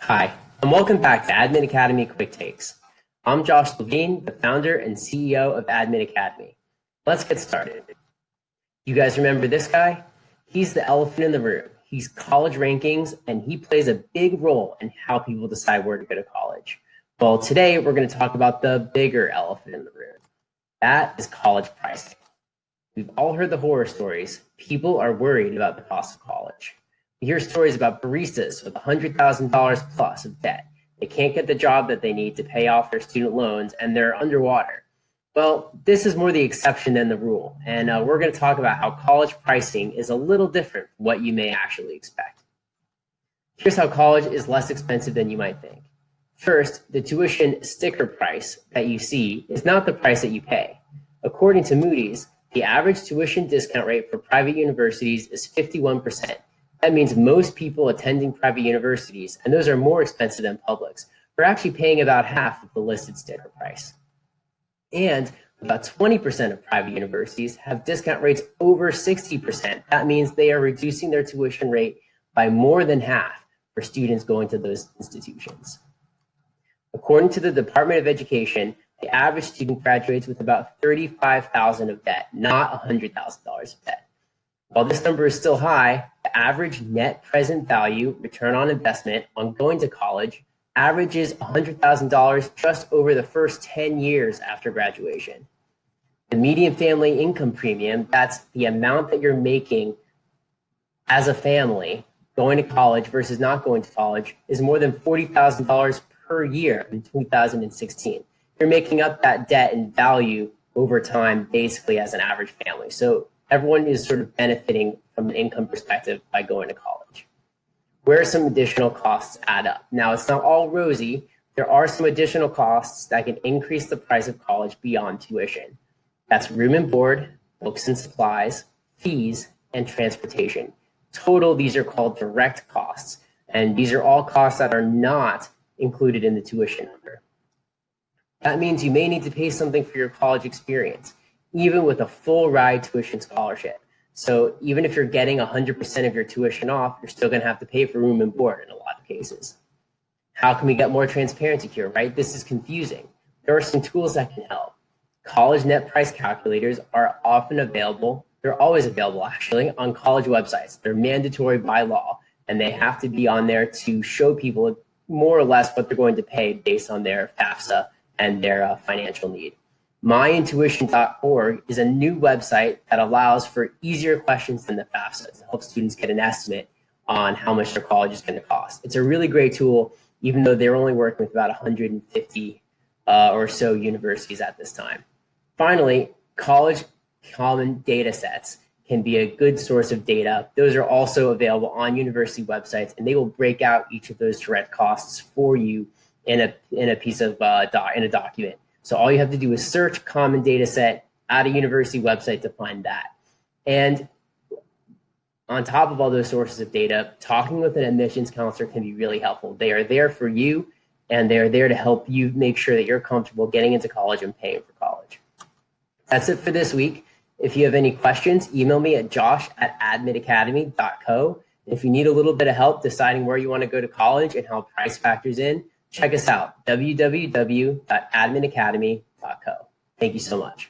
Hi, and welcome back to Admin Academy Quick Takes. I'm Josh Levine, the founder and CEO of Admin Academy. Let's get started. You guys remember this guy? He's the elephant in the room. He's college rankings, and he plays a big role in how people decide where to go to college. Well, today we're going to talk about the bigger elephant in the room. That is college pricing. We've all heard the horror stories. People are worried about the cost of college. We hear stories about baristas with $100,000 plus of debt. They can't get the job that they need to pay off their student loans, and they're underwater. Well, this is more the exception than the rule, and we're going to talk about how college pricing is a little different from what you may actually expect. Here's how college is less expensive than you might think. First, the tuition sticker price that you see is not the price that you pay. According to Moody's, the average tuition discount rate for private universities is 51%. That means most people attending private universities, and those are more expensive than publics, are actually paying about half of the listed sticker price. And about 20% of private universities have discount rates over 60%. That means they are reducing their tuition rate by more than half for students going to those institutions. According to the Department of Education, the average student graduates with about $35,000 of debt, not $100,000 of debt. While this number is still high, the average net present value return on investment on going to college averages $100,000 just over the first 10 years after graduation. The median family income premium, that's the amount that you're making as a family going to college versus not going to college, is more than $40,000 per year in 2016. You're making up that debt in value over time, basically as an average family. So everyone is sort of benefiting from an income perspective by going to college. Where some additional costs add up? Now, it's not all rosy. There are some additional costs that can increase the price of college beyond tuition. That's room and board, books and supplies, fees, and transportation. Total, these are called direct costs, and these are all costs that are not included in the tuition number. That means you may need to pay something for your college experience, even with a full ride tuition scholarship. So even if you're getting 100% of your tuition off, you're still going to have to pay for room and board in a lot of cases. How can we get more transparency here, right? This is confusing. There are some tools that can help. College net price calculators are often available. They're always available, actually, on college websites. They're mandatory by law, and they have to be on there to show people more or less what they're going to pay based on their FAFSA and their financial need. Myintuition.org is a new website that allows for easier questions than the FAFSA to help students get an estimate on how much their college is going to cost. It's a really great tool, even though they're only working with about 150 or so universities at this time. Finally, college common data sets can be a good source of data. Those are also available on university websites, and they will break out each of those direct costs for you in a piece of in a document. So all you have to do is search common data set at a university website to find that. And on top of all those sources of data, talking with an admissions counselor can be really helpful. They are there for you, and they're there to help you make sure that you're comfortable getting into college and paying for college. That's it for this week. If you have any questions, email me at josh@adminacademy.co. If you need a little bit of help deciding where you want to go to college and how price factors in, check us out, www.adminacademy.co. Thank you so much.